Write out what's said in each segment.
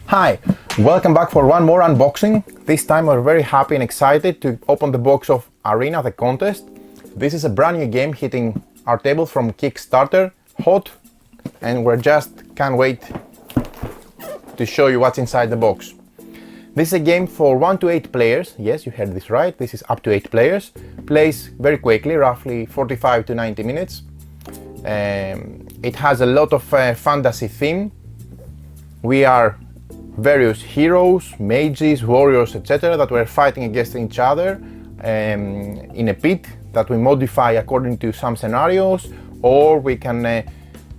Hi, welcome back for one more unboxing. This time we're very happy and excited to open the box of Arena, the contest. This is a brand new game hitting our table from Kickstarter, hot, and we're just can't wait to show you what's inside the box. This is a game for 1 to 8 players. Yes, you heard this right. This is up to 8 players. Plays very quickly, roughly 45 to 90 minutes. It has a lot of fantasy theme. We are various heroes, mages, warriors, etc. that we're fighting against each other in a pit that we modify according to some scenarios, or we can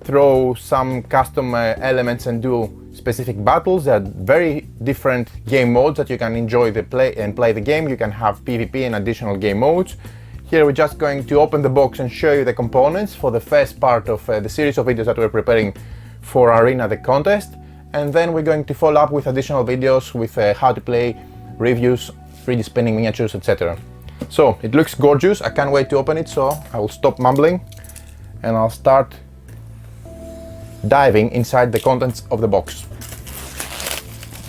throw some custom elements and do specific battles. There are very different game modes that you can enjoy play the game. You can have PvP and additional game modes. Here we're just going to open the box and show you the components for the first part of the series of videos that we're preparing for Arena, the contest. And then we're going to follow up with additional videos with how to play, reviews, 3D spinning miniatures, etc. So it looks gorgeous. I can't wait to open it, so I will stop mumbling and I'll start diving inside the contents of the box.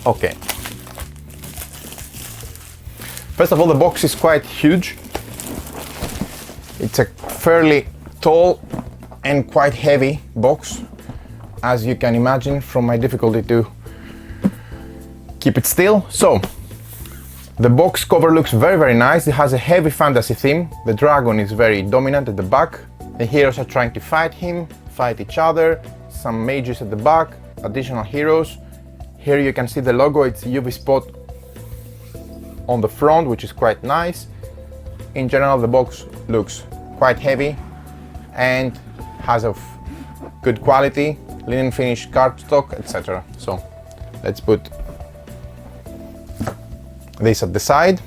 Okay. First of all, the box is quite huge. It's a fairly tall and quite heavy box, as you can imagine from my difficulty to keep it still. So the box cover looks very nice. It has a heavy fantasy theme. The dragon is very dominant at the back. The heroes are trying to fight each other. Some mages at the back, additional heroes. Here you can see the logo. It's UV spot on the front, which is quite nice. In general, the box looks quite heavy and has of good quality, linen finish, cardstock, etc. So let's put this at the side.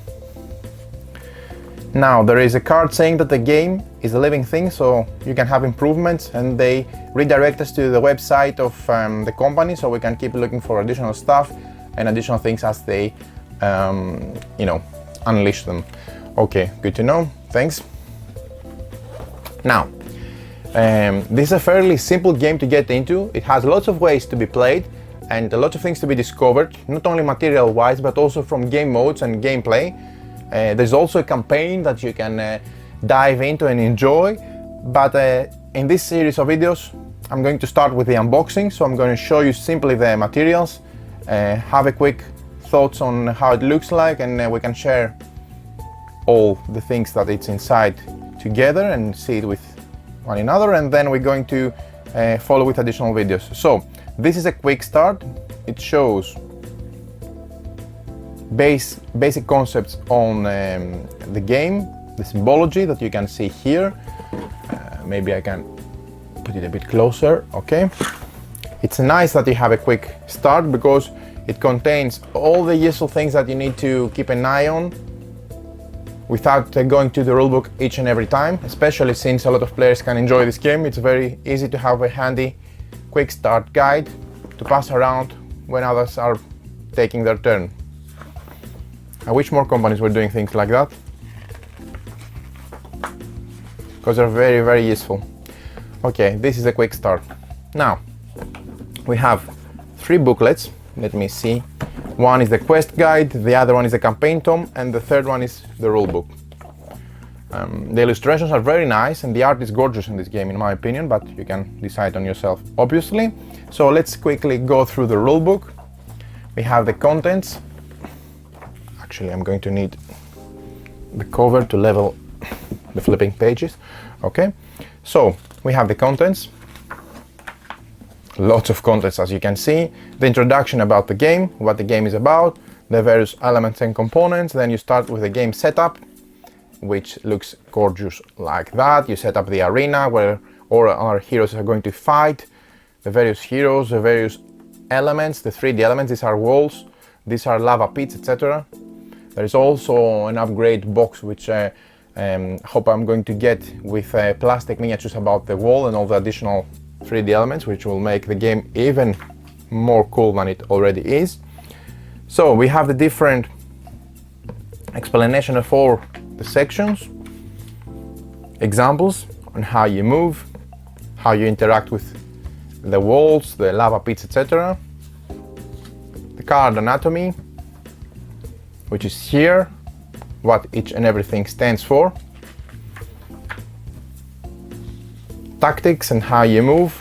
Now there is a card saying that the game is a living thing, so you can have improvements, and they redirect us to the website of the company, so we can keep looking for additional stuff and additional things as they unleash them. Okay, good to know, thanks. Now this is a fairly simple game to get into. It has lots of ways to be played and a lot of things to be discovered, not only material wise but also from game modes and gameplay. There's also a campaign that you can dive into and enjoy, but in this series of videos I'm going to start with the unboxing, so I'm going to show you simply the materials, have a quick thoughts on how it looks like, and we can share all the things that it's inside together and see it with one another, and then we're going to follow with additional videos. So this is a quick start. It shows basic concepts on the game, the symbology that you can see here. Maybe I can put it a bit closer. Okay, it's nice that you have a quick start because it contains all the useful things that you need to keep an eye on without going to the rulebook each and every time, especially since a lot of players can enjoy this game. It's very easy to have a handy quick start guide to pass around when others are taking their turn. I wish more companies were doing things like that, because they're very useful. Okay, this is a quick start. Now we have 3 booklets. Let me see. One is the quest guide, the other one is the campaign tome, and the third one is the rulebook. The illustrations are very nice and the art is gorgeous in this game, in my opinion, but you can decide on yourself, obviously. So let's quickly go through the rulebook. We have the contents. Actually, I'm going to need the cover to level the flipping pages. Okay, so we have the contents. Lots of contents, as you can see. The introduction about the game, what the game is about, the various elements and components. Then you start with the game setup, which looks gorgeous like that. You set up the arena where all our heroes are going to fight, the various heroes, the various elements, the 3D elements. These are walls, these are lava pits, etc. There is also an upgrade box which I hope I'm going to get with plastic miniatures about the wall and all the additional 3D elements, which will make the game even more cool than it already is. So we have the different explanation of all the sections, examples on how you move, how you interact with the walls, the lava pits, etc. the card anatomy, which is here, what each and everything stands for, tactics and how you move,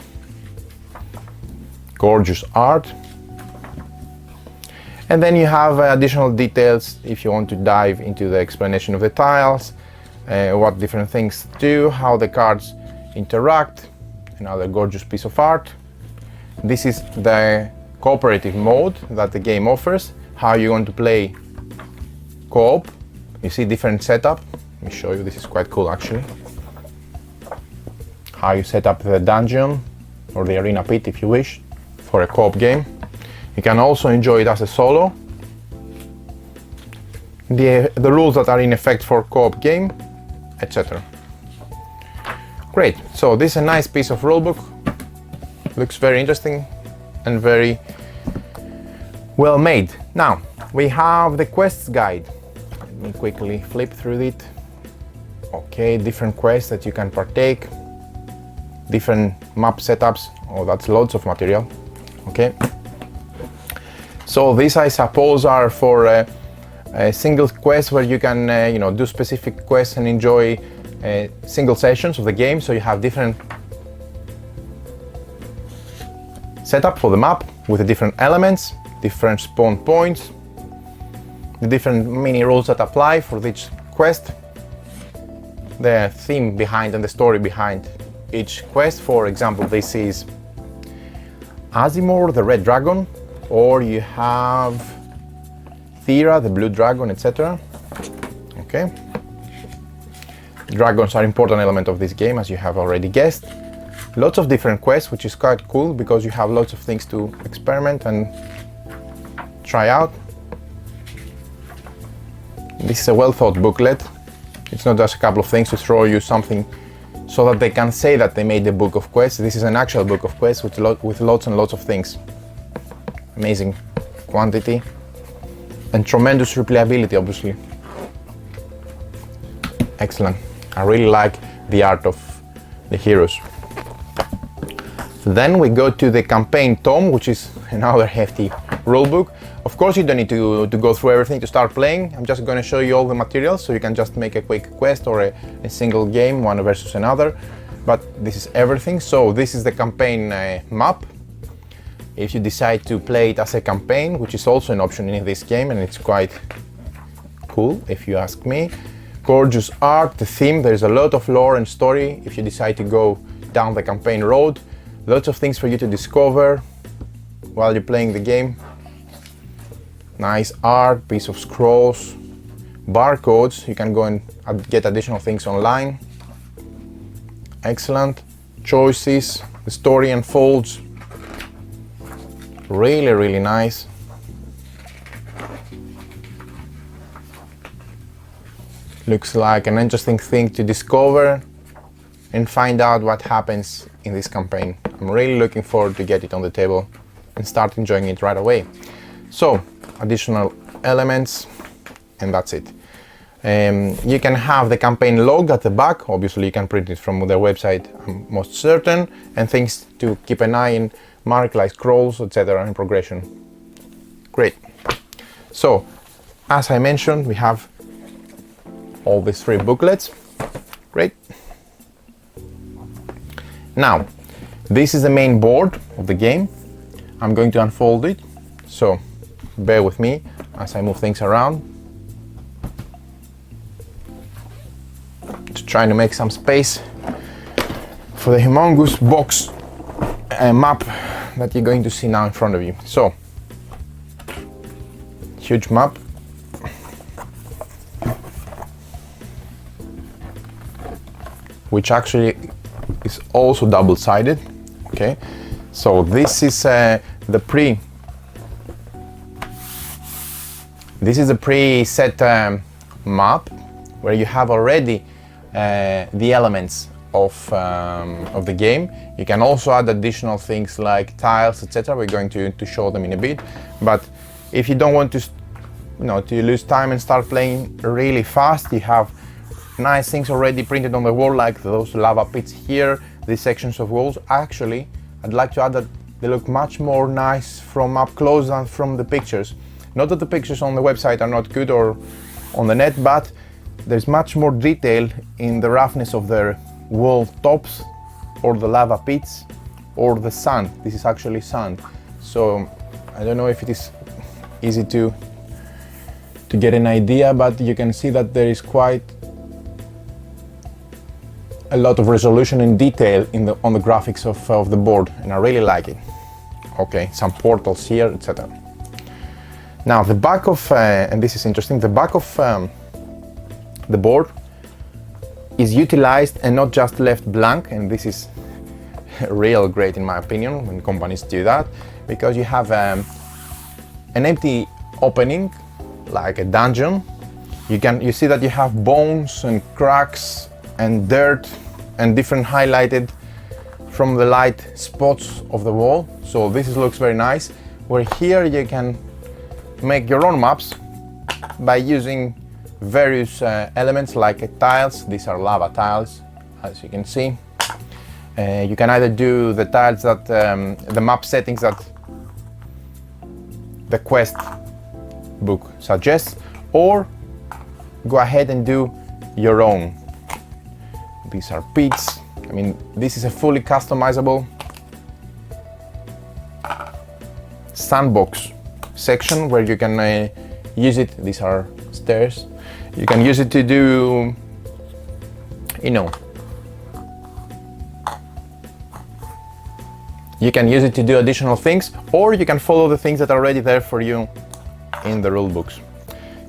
gorgeous art, and then you have additional details if you want to dive into the explanation of the tiles, what different things do, how the cards interact. Another gorgeous piece of art. This is the cooperative mode that the game offers, how you're going to play co-op. You see different setup. Let me show you, this is quite cool actually. How you set up the dungeon or the arena pit if you wish for a co-op game. You can also enjoy it as a solo. The rules that are in effect for co-op game, etc. Great, so this is a nice piece of rulebook. Looks very interesting and very well made. Now, we have the quests guide. Let me quickly flip through it. Okay, different quests that you can partake. Different map setups. Oh, that's loads of material. Okay. So these, I suppose, are for a single quest where you can do specific quests and enjoy single sessions of the game. So you have different setup for the map with the different elements, different spawn points, the different mini rules that apply for each quest, the theme behind and the story behind each quest. For example, this is Azimor, the red dragon, or you have Thera, the blue dragon, etc. Okay. Dragons are an important element of this game, as you have already guessed. Lots of different quests, which is quite cool because you have lots of things to experiment and try out. This is a well thought booklet. It's not just a couple of things to throw you something so that they can say that they made a book of quests. This is an actual book of quests with lots and lots of things. Amazing quantity and tremendous replayability, obviously. Excellent. I really like the art of the heroes. Then we go to the campaign tome, which is another hefty rulebook. Of course, you don't need to go through everything to start playing. I'm just going to show you all the materials so you can just make a quick quest or a single game, one versus another. But this is everything. So this is the campaign map. If you decide to play it as a campaign, which is also an option in this game, and it's quite cool if you ask me. Gorgeous art, the theme, there's a lot of lore and story if you decide to go down the campaign road. Lots of things for you to discover while you're playing the game. Nice art, piece of scrolls, barcodes, you can go and get additional things online. Excellent. Choices, the story unfolds. Really, really nice. Looks like an interesting thing to discover and find out what happens in this campaign. I'm really looking forward to get it on the table and start enjoying it right away. So, additional elements, and that's it. You can have the campaign log at the back. Obviously, you can print it from their website, I'm most certain, and things to keep an eye in, mark like scrolls, etc. in progression. Great. So, as I mentioned, we have all these 3 booklets. Great. Now, this is the main board of the game. I'm going to unfold it, so bear with me as I move things around. Just trying to make some space for the humongous box map that you're going to see now in front of you. So, huge map. Which actually is also double-sided. Okay, so this is the preset map where you have already the elements of the game. You can also add additional things like tiles, etc. We're going to show them in a bit. But if you don't want to lose time and start playing really fast, you have nice things already printed on the wall, like those lava pits here, these sections of walls. Actually, I'd like to add they look much more nice from up close than from the pictures. Not that the pictures on the website are not good or on the net, but there's much more detail in the roughness of their wall tops or the lava pits or the sand. This is actually sand. So I don't know if it is easy to get an idea, but you can see that there is quite a lot of resolution and detail on the graphics of the board, and I really like it. Okay, some portals here, etc. Now the back of, and this is interesting, the back of the board is utilized and not just left blank, and this is real great in my opinion when companies do that, because you have an empty opening like a dungeon. You see that you have bones and cracks and dirt and different highlighted from the light spots of the wall. So this looks very nice, where here you can make your own maps by using various elements like tiles. These are lava tiles, as you can see. You can either do the tiles that the map settings that the quest book suggests, or go ahead and do your own. These are pits. I mean, this is a fully customizable sandbox section where you can use it. These are stairs. You can use it to do, you know, you can use it to do additional things, or you can follow the things that are already there for you in the rule books.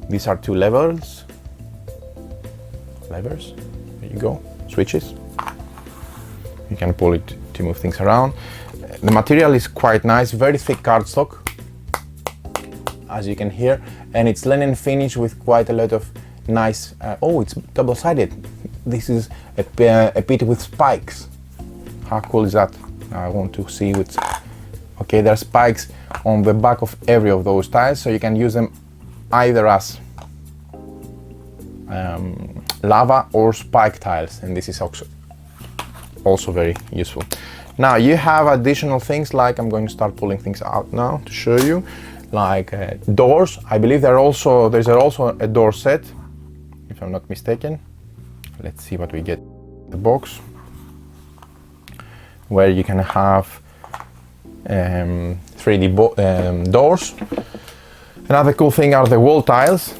These are two levers. There you go. Switches. You can pull it to move things around. The material is quite nice, very thick cardstock, as you can hear, and it's linen finish with quite a lot of nice. Oh, it's double-sided. This is a pit with spikes. How cool is that? I want to see what's. Okay, there are spikes on the back of every of those tiles, so you can use them either as lava or spike tiles, and this is also very useful. Now you have additional things, like I'm going to start pulling things out now to show you, like doors. I believe there's also a door set, if I'm not mistaken. Let's see what we get in the box, where you can have 3D doors. Another cool thing are the wall tiles.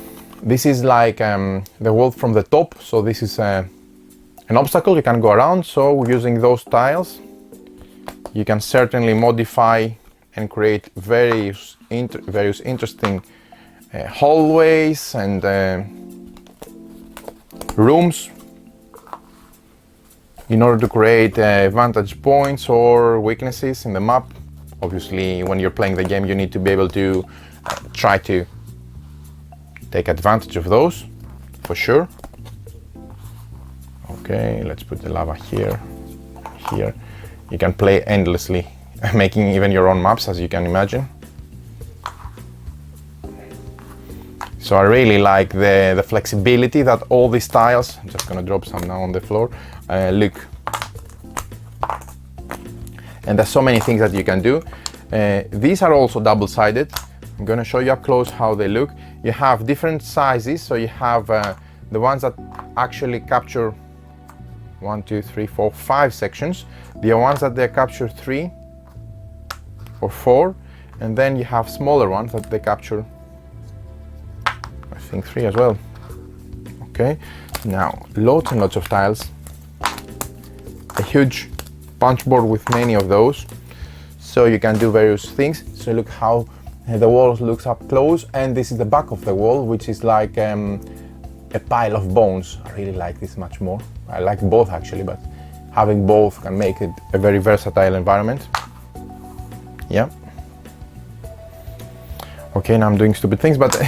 This is like the wall from the top, so this is an obstacle you can go around. So using those tiles, you can certainly modify and create various interesting hallways and rooms in order to create vantage points or weaknesses in the map. Obviously, when you're playing the game, you need to be able to try to take advantage of those, for sure. Okay, let's put the lava here. You can play endlessly, making even your own maps, as you can imagine. So I really like the flexibility that all these tiles, I'm just gonna drop some now on the floor, look. And there's so many things that you can do. These are also double-sided. I'm gonna show you up close how they look. You have different sizes, so you have the ones that actually capture 1, 2, 3, 4, 5 sections. The ones that they capture 3 or 4, and then you have smaller ones that they capture, I think, 3 as well. Okay, now lots and lots of tiles. A huge punch board with many of those, so you can do various things. So look how the wall looks up close, and this is the back of the wall, which is like a pile of bones. I really like this much more. I like both actually, but having both can make it a very versatile environment. Yeah. Okay, now I'm doing stupid things, but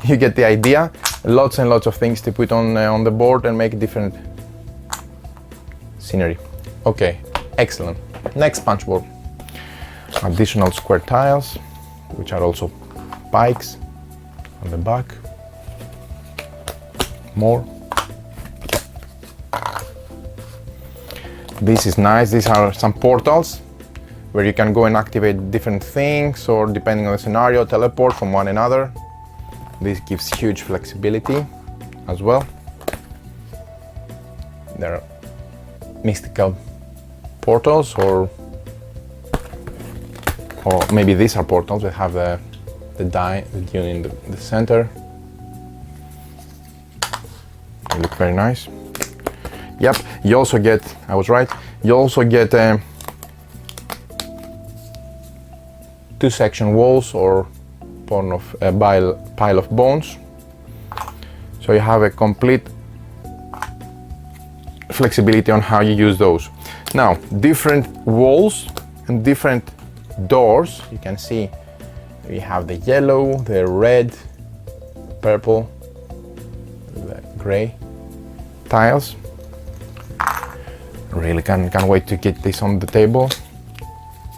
you get the idea. Lots and lots of things to put on the board and make different scenery. Okay, excellent. Next punch board. Additional square tiles, which are also spikes on the back. More. This is nice. These are some portals where you can go and activate different things, or depending on the scenario, teleport from one another. This gives huge flexibility as well. There are mystical portals, or maybe these are portals that have the dune in the center. They look very nice. Yep, you also get, I was right, you also get 2-section walls, or pile of bones. So you have a complete flexibility on how you use those. Now, different walls and different doors. You can see we have the yellow, the red, purple, the gray tiles. Really can't wait to get this on the table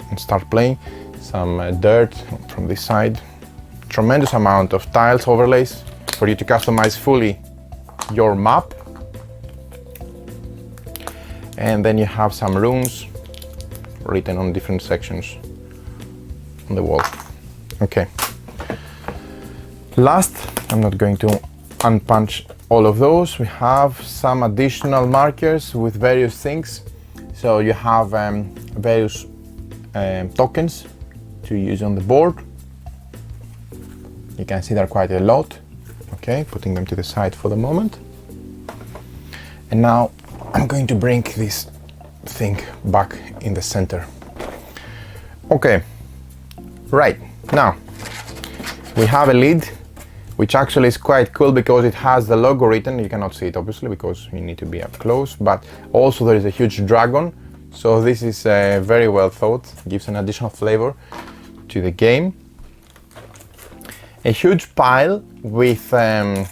and start playing. Some dirt from this side. Tremendous amount of tiles, overlays for you to customize fully your map. And then you have some runes written on different sections on the wall. Okay. Last, I'm not going to unpunch all of those. We have some additional markers with various things. So you have various tokens to use on the board. You can see there are quite a lot. Okay, putting them to the side for the moment. And now I'm going to bring this thing back in the center. Okay, right, now we have a lid, which actually is quite cool because it has the logo written. You cannot see it obviously because you need to be up close, but also there is a huge dragon. So this is very well thought, gives an additional flavor to the game. A huge pile with the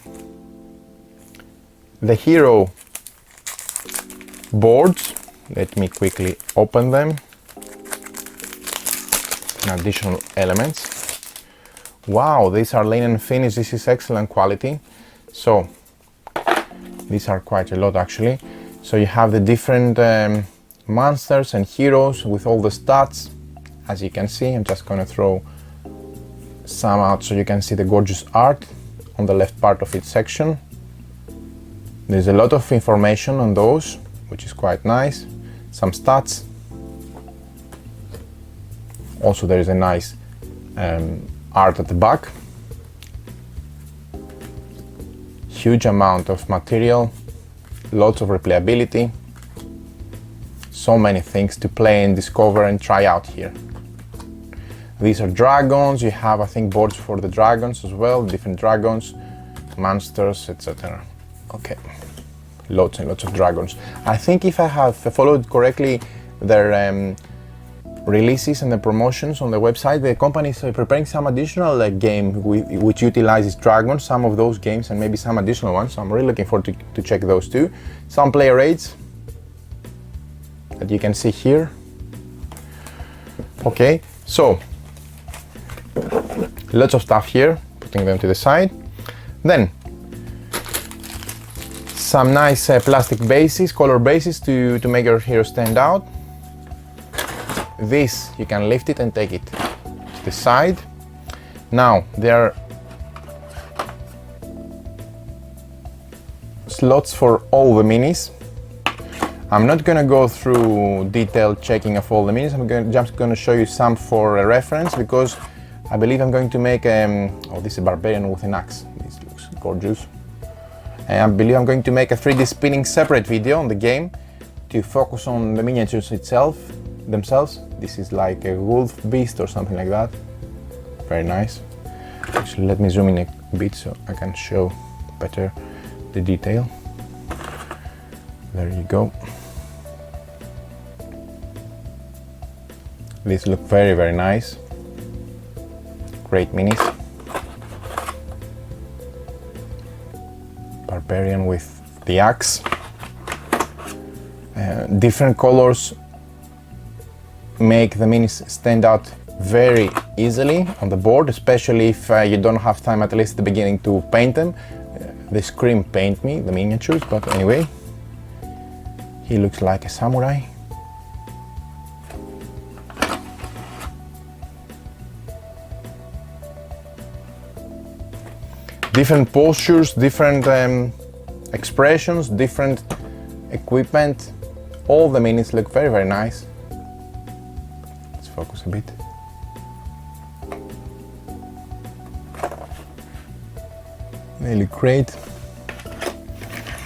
hero boards. Let me quickly open them. And additional elements. Wow, these are linen finish. This is excellent quality. So these are quite a lot actually. So you have the different monsters and heroes with all the stats. As you can see, I'm just gonna throw some out so you can see the gorgeous art on the left part of each section. There's a lot of information on those, which is quite nice. Some stats. Also there is a nice art at the back. Huge amount of material, lots of replayability. So many things to play and discover and try out here. These are dragons. You have, I think, boards for the dragons as well, different dragons, monsters, etc. Okay, lots and lots of dragons. I think if I have followed correctly their releases and the promotions on the website, the company is preparing some additional game which utilizes dragons, some of those games and maybe some additional ones. So I'm really looking forward to check those too. Some player rates that you can see here. Okay, so lots of stuff here, putting them to the side. Then some nice plastic bases, color bases to make your hero stand out. This, you can lift it and take it to the side. Now there are slots for all the minis. I'm not gonna go through detailed checking of all the minis. I'm just gonna show you some for a reference because I believe I'm going to make oh, this is a barbarian with an axe. This looks gorgeous. And I believe I'm going to make a 3D spinning separate video on the game to focus on the miniatures themselves. This is like a wolf beast or something like that. Very nice. Actually, let me zoom in a bit so I can show better the detail. There you go. These look very, very nice. Great minis. Barbarian with the axe. Different colors make the minis stand out very easily on the board, especially if you don't have time, at least at the beginning, to paint them. They scream paint me, the miniatures, but anyway. He looks like a samurai. different postures, different expressions, different equipment. All the minis look very, very nice. Let's focus a bit. They look great.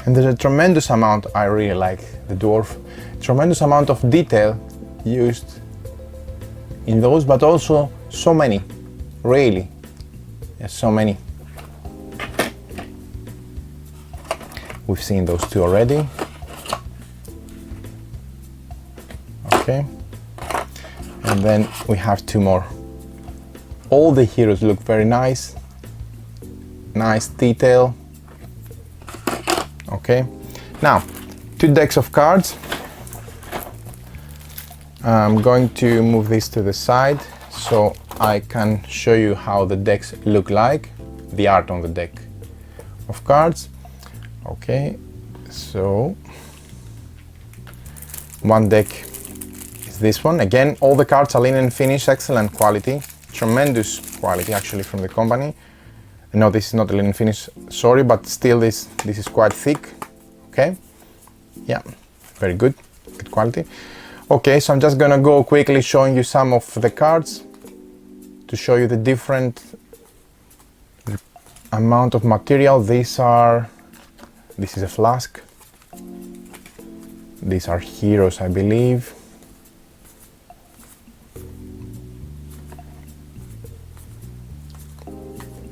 And there's a tremendous amount, I really like the dwarf, tremendous amount of detail used in those, but also so many, really, yes, so many. We've seen those two already. Okay, and then we have two more. All the heroes look very nice, nice detail. Okay, now 2 decks of cards. I'm going to move this to the side so I can show you how the decks look like, the art on the deck of cards. Okay, so one deck is this one. Again, all the cards are linen finish, excellent quality, tremendous quality actually from the company. No, this is not a linen finish, sorry, but still this is quite thick. Okay, yeah, very good, good quality. Okay, so I'm just gonna go quickly showing you some of the cards to show you the different amount of material. This is a flask. These are heroes, I believe.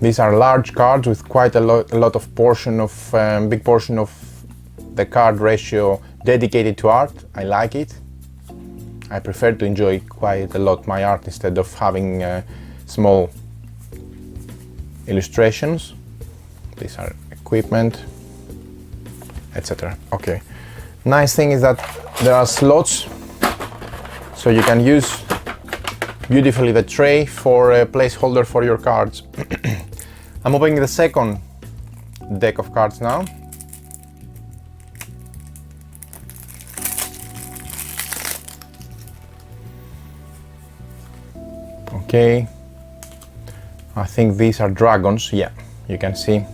These are large cards with quite a lot of portion of big portion of the card ratio dedicated to art. I like it. I prefer to enjoy quite a lot my art instead of having small illustrations. These are equipment, etc. Okay. Nice thing is that there are slots, so you can use beautifully the tray for a placeholder for your cards. I'm opening the second deck of cards now. Okay, I think these are dragons. Yeah, you can see.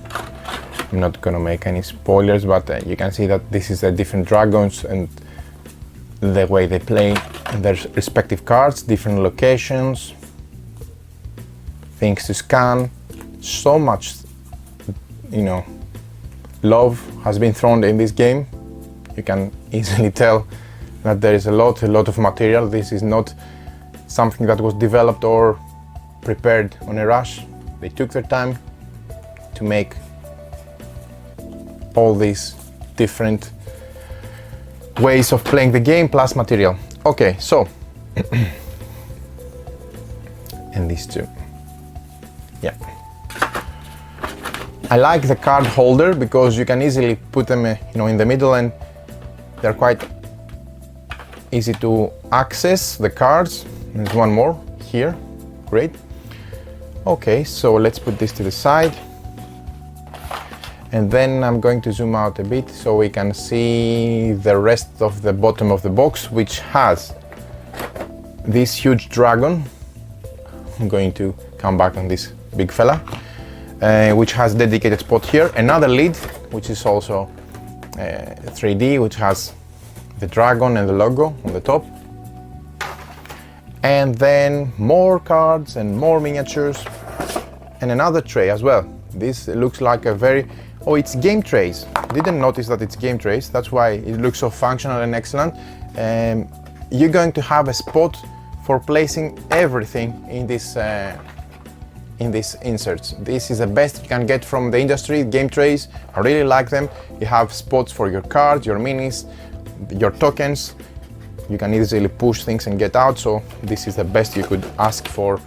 I'm not gonna make any spoilers, but you can see that this is the different dragons and the way they play their respective cards, different locations, things to scan. So much, you know, love has been thrown in this game. You can easily tell that there is a lot of material. This is not something that was developed or prepared on a rush. They took their time to make all these different ways of playing the game plus material. Okay, so and these two. Yeah. I like the card holder because you can easily put them, in the middle, and they're quite easy to access the cards. There's one more here. Great. Okay, so let's put this to the side. And then I'm going to zoom out a bit so we can see the rest of the bottom of the box, which has this huge dragon. I'm going to come back on this big fella, which has dedicated spot here. Another lid, which is also 3D, which has the dragon and the logo on the top. And then more cards and more miniatures and another tray as well. This looks like a very, it's game trays. Didn't notice that it's game trays. That's why it looks so functional and excellent. You're going to have a spot for placing everything in these inserts. This is the best you can get from the industry, game trays. I really like them. You have spots for your cards, your minis, your tokens. You can easily push things and get out, so this is the best you could ask for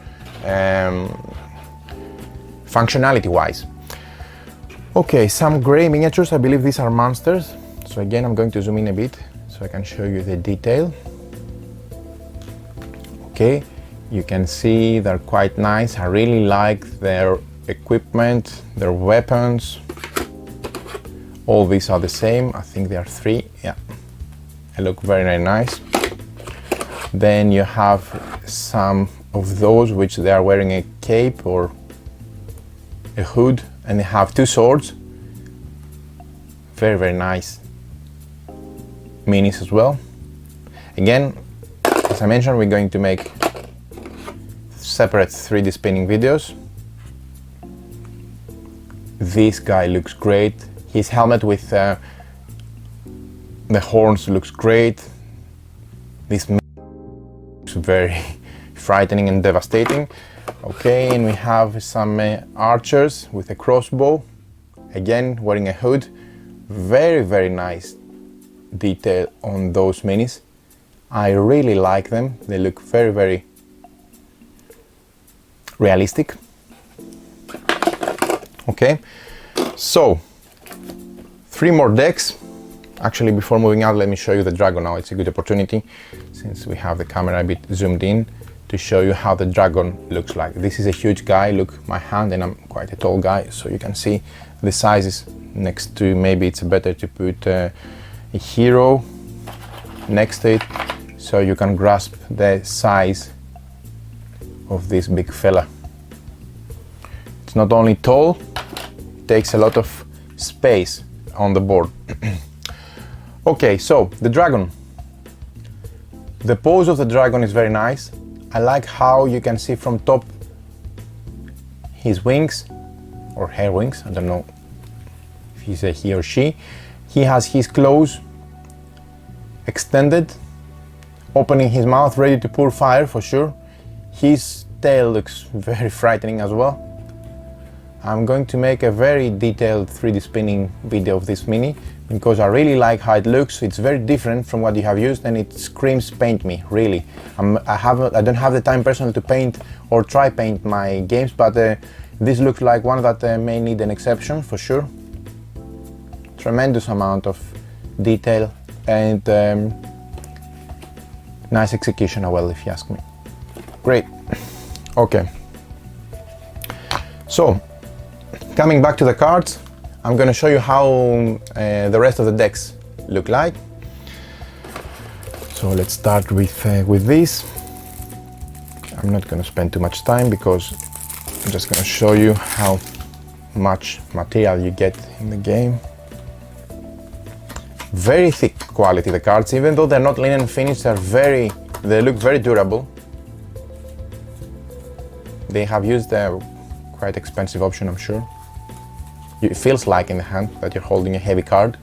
functionality wise. Okay, some gray miniatures. I believe these are monsters. So again, I'm going to zoom in a bit so I can show you the detail. Okay, you can see they're quite nice. I really like their equipment, their weapons. All these are the same. I think there are 3. Yeah, they look very, very nice. Then you have some of those which they are wearing a cape or a hood, and they have two swords. Very, very nice minis as well. Again, as I mentioned, we're going to make separate 3D spinning videos. This guy looks great. His helmet with the horns looks great. This looks very frightening and devastating. Okay, and we have some archers with a crossbow, again wearing a hood. Very, very nice detail on those minis. I really like them. They look very, very realistic. Okay, so 3 more decks. Actually, before moving out, let me show you the dragon now. It's a good opportunity, since we have the camera a bit zoomed in, to show you how the dragon looks like. This is a huge guy. Look, my hand, and I'm quite a tall guy, so you can see the sizes next to. Maybe it's better to put a hero next to it, so you can grasp the size of this big fella. It's not only tall, it takes a lot of space on the board. Okay, so the dragon. The pose of the dragon is very nice. I like how you can see from top his wings, or her wings, I don't know if he's a he or she. He has his claws extended, opening his mouth, ready to pour fire for sure. His tail looks very frightening as well. I'm going to make a very detailed 3D spinning video of this mini, because I really like how it looks. It's very different from what you have used, and it screams paint me, really. I don't have the time personally to paint or try paint my games, but this looks like one that may need an exception for sure. Tremendous amount of detail and nice execution as well, if you ask me. Great. Okay. So, coming back to the cards, I'm going to show you how the rest of the decks look like. So let's start with this. I'm not going to spend too much time, because I'm just going to show you how much material you get in the game. Very thick quality, the cards, even though they're not linen finished, they look very durable. They have used a quite expensive option, I'm sure. It feels like in the hand that you're holding a heavy card.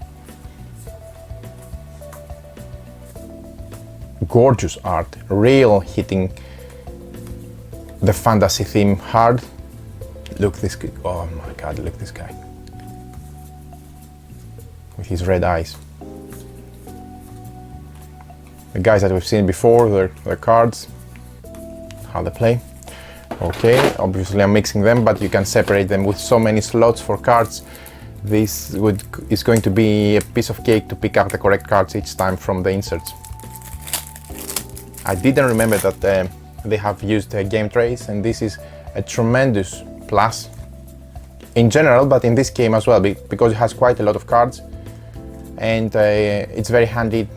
Gorgeous art, real hitting the fantasy theme hard. Look this guy, oh my god, look this guy. With his red eyes. The guys that we've seen before, their cards, how they play. Okay, obviously I'm mixing them, but you can separate them with so many slots for cards. This is going to be a piece of cake to pick up the correct cards each time from the inserts. I didn't remember that they have used game trays, and this is a tremendous plus in general, but in this game as well, because it has quite a lot of cards, and it's very handy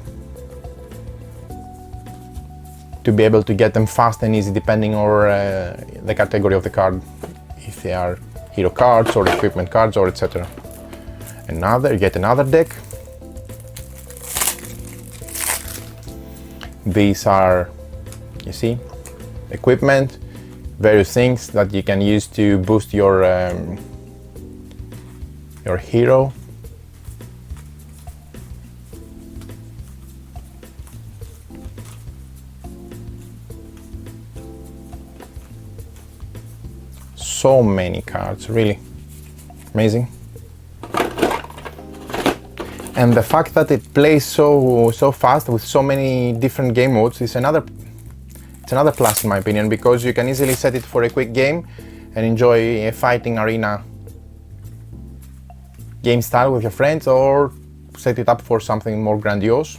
to be able to get them fast and easy depending on the category of the card, if they are hero cards or equipment cards or etc. Yet another deck. These are, you see, equipment, various things that you can use to boost your hero. So many cards, really amazing. And the fact that it plays so fast with so many different game modes is another plus in my opinion, because you can easily set it for a quick game and enjoy a fighting arena game style with your friends, or set it up for something more grandiose.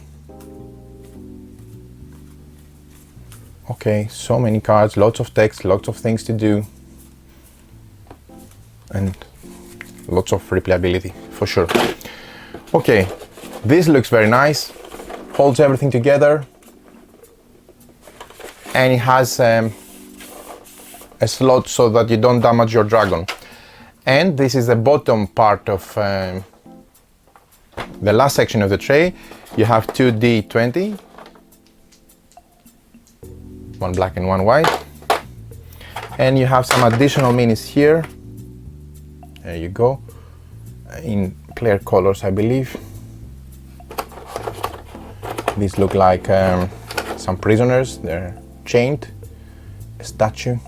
Okay, so many cards, lots of text, lots of things to do, and lots of replayability for sure. Okay, this looks very nice, holds everything together, and it has a slot so that you don't damage your dragon. And this is the bottom part of the last section of the tray. You have two D20, one black and one white, and you have some additional minis here. There you go, in clear colors, I believe. These look like some prisoners. They're chained, a statue.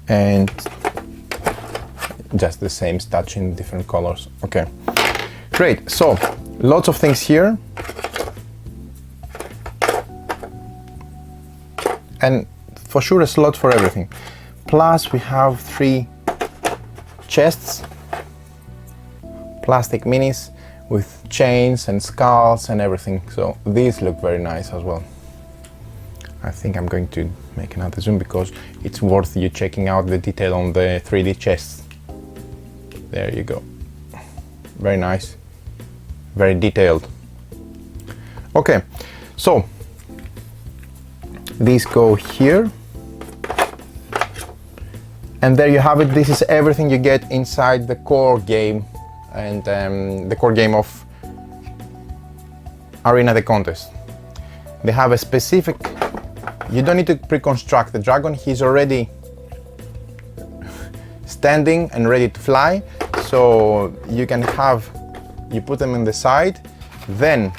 And just the same statue in different colors. Okay, great. So lots of things here, and for sure a slot for everything. Plus we have 3 chests, plastic minis with chains and skulls and everything. So these look very nice as well. I think I'm going to make another zoom because it's worth you checking out the detail on the 3D chests. There you go. Very nice, very detailed. Okay, so these go here. And there you have it. This is everything you get inside the core game, and the core game of Arena the Contest. They have a specific, you don't need to pre-construct the dragon. He's already standing and ready to fly. So you can have, you put them in the side, then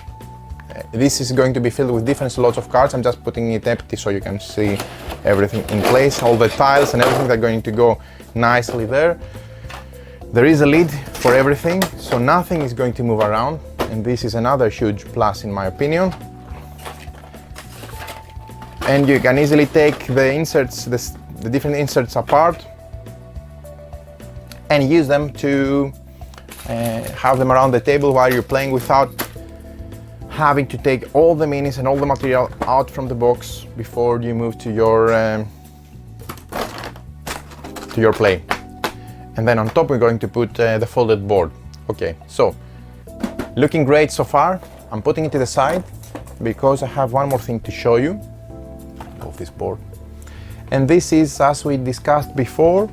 this is going to be filled with different slots of cards. I'm just putting it empty so you can see everything in place. All the tiles and everything are going to go nicely there. There is a lid for everything, so nothing is going to move around. And this is another huge plus in my opinion. And you can easily take the inserts, the different inserts apart and use them to have them around the table while you're playing without having to take all the minis and all the material out from the box before you move to your play. And then on top we're going to put the folded board. Okay, so looking great so far. I'm putting it to the side because I have one more thing to show you of this board. And this is, as we discussed before,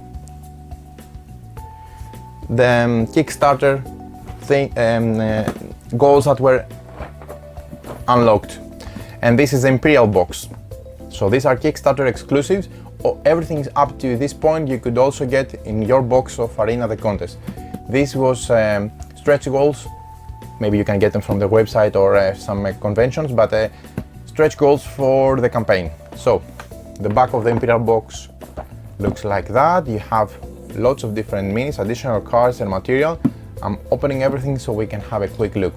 the Kickstarter thing, goals that were unlocked. And this is the Imperial box. So these are Kickstarter exclusives. Everything is up to this point you could also get in your box of Arena the Contest. This was stretch goals. Maybe you can get them from the website or some conventions, but stretch goals for the campaign. So the back of the Imperial box looks like that. You have lots of different minis, additional cards and material. I'm opening everything so we can have a quick look.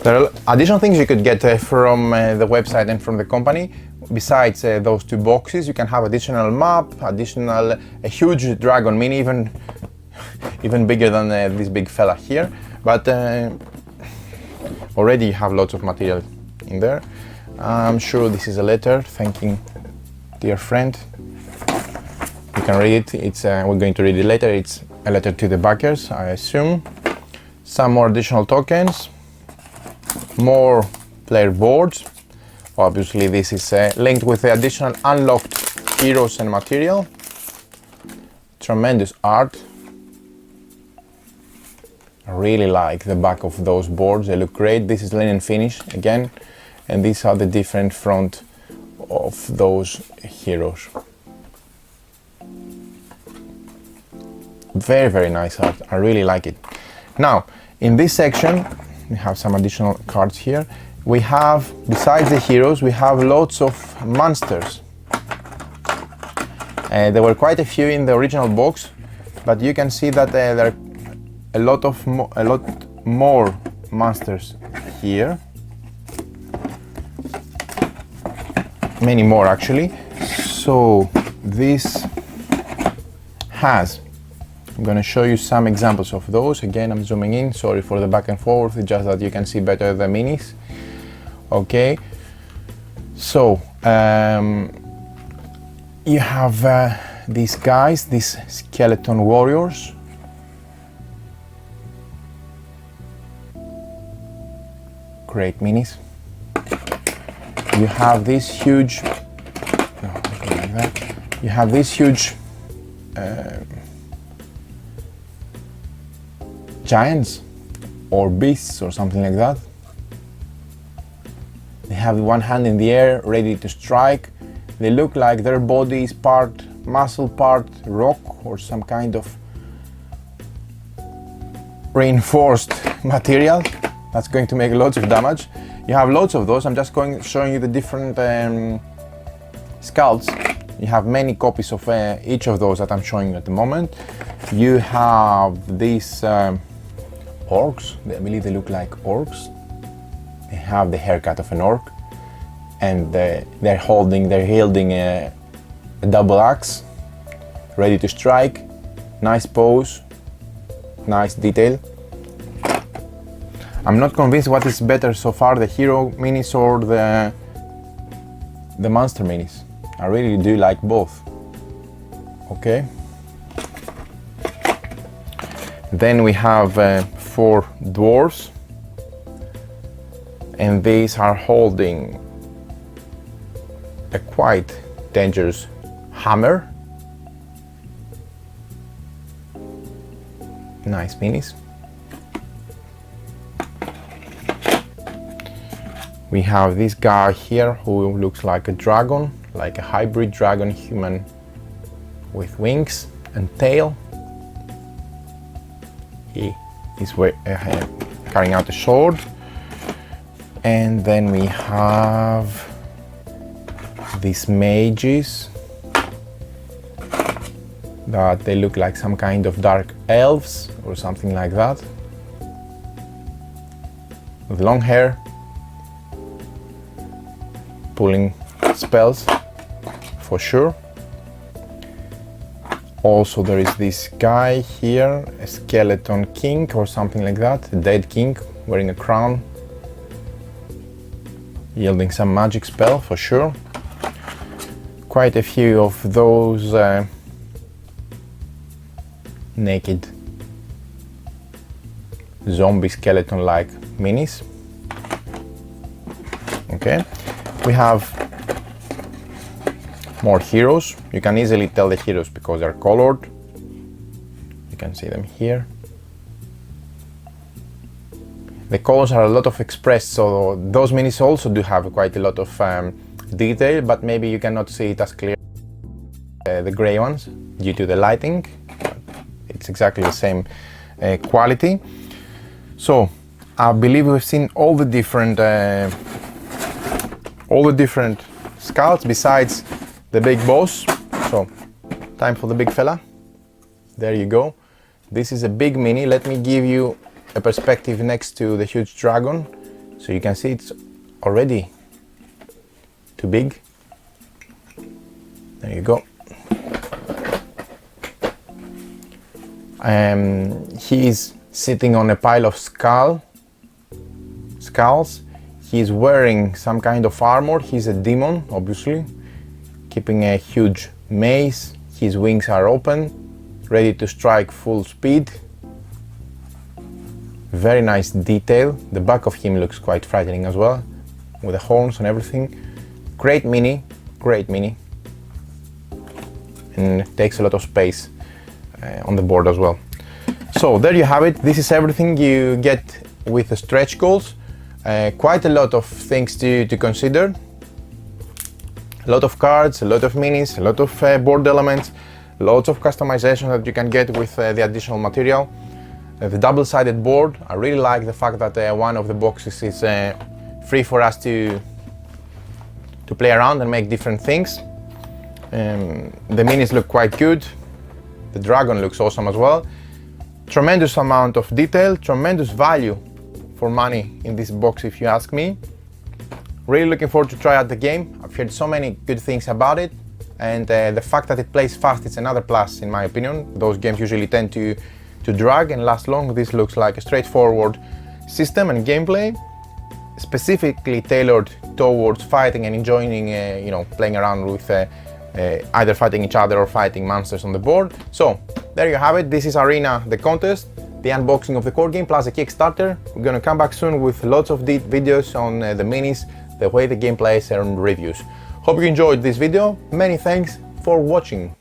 There are additional things you could get from the website and from the company. Besides those 2 boxes, you can have additional map, a huge dragon mini, even bigger than this big fella here. But already you have lots of material in there. I'm sure this is a letter thanking dear friend. You can read it. We're going to read it later. It's a letter to the backers, I assume. Some more additional tokens. More player boards. Obviously this is linked with the additional unlocked heroes and material. Tremendous art. I really like the back of those boards, they look great. This is linen finish again, and these are the different front of those heroes. Very, very nice art, I really like it. Now, in this section, we have some additional cards here. We have, besides the heroes, we have lots of monsters. There were quite a few in the original box, but you can see that there are a lot more monsters here. Many more actually. So this has, I'm going to show you some examples of those. Again, I'm zooming in, sorry for the back and forth, just that you can see better the minis. Okay, So you have these guys, these skeleton warriors. Great minis. You have this huge, no, like that. You have this huge giants or beasts or something like that. They have one hand in the air, ready to strike. They look like their body is part muscle, part rock, or some kind of reinforced material that's going to make lots of damage. You have lots of those. I'm just showing you the different skulls. You have many copies of each of those that I'm showing you at the moment. You have these orcs. I believe they look like orcs. They have the haircut of an orc, and they're wielding a double axe, ready to strike. Nice pose, nice detail. I'm not convinced what is better so far, the hero minis or the monster minis. I really do like both. Okay. Then we have 4 dwarves, and these are holding a quite dangerous hammer. Nice minis. We have this guy here who looks like a dragon, like a hybrid dragon human with wings and tail. He is carrying out a sword. And then we have these mages that they look like some kind of dark elves or something like that, with long hair, pulling spells for sure. Also there is this guy here, a skeleton king or something like that, a dead king wearing a crown, yielding some magic spell for sure. Quite a few of those naked zombie skeleton-like minis. Okay, we have more heroes. You can easily tell the heroes because they're colored. You can see them here. The colors are a lot of expressed, so those minis also do have quite a lot of detail, but maybe you cannot see it as clear the gray ones due to the lighting. It's exactly the same quality. So I believe we've seen all the different skulls besides the big boss. So time for the big fella. There you go. This is a big mini. Let me give you a perspective next to the huge dragon, so you can see it's already too big. There you go. He is sitting on a pile of skulls. He's wearing some kind of armor. He's a demon, obviously, keeping a huge mace. His wings are open, ready to strike full speed. Very nice detail. The back of him looks quite frightening as well, with the horns and everything. Great mini, and takes a lot of space on the board as well. So there you have it. This is everything you get with the stretch goals. Quite a lot of things to consider. A lot of cards, a lot of minis, a lot of board elements, lots of customization that you can get with the additional material. The double-sided board, I really like the fact that one of the boxes is free for us to play around and make different things. The minis look quite good. The dragon looks awesome as well. Tremendous amount of detail, tremendous value for money in this box if you ask me. Really looking forward to try out the game. I've heard so many good things about it, and the fact that it plays fast is another plus in my opinion. Those games usually tend to drag and last long. This looks like a straightforward system and gameplay. specifically tailored towards fighting and enjoying, you know, playing around with either fighting each other or fighting monsters on the board. So there you have it. This is Arena, the contest, the unboxing of the core game plus a Kickstarter. We're gonna come back soon with lots of videos on the minis, the way the game plays, and reviews. Hope you enjoyed this video. Many thanks for watching.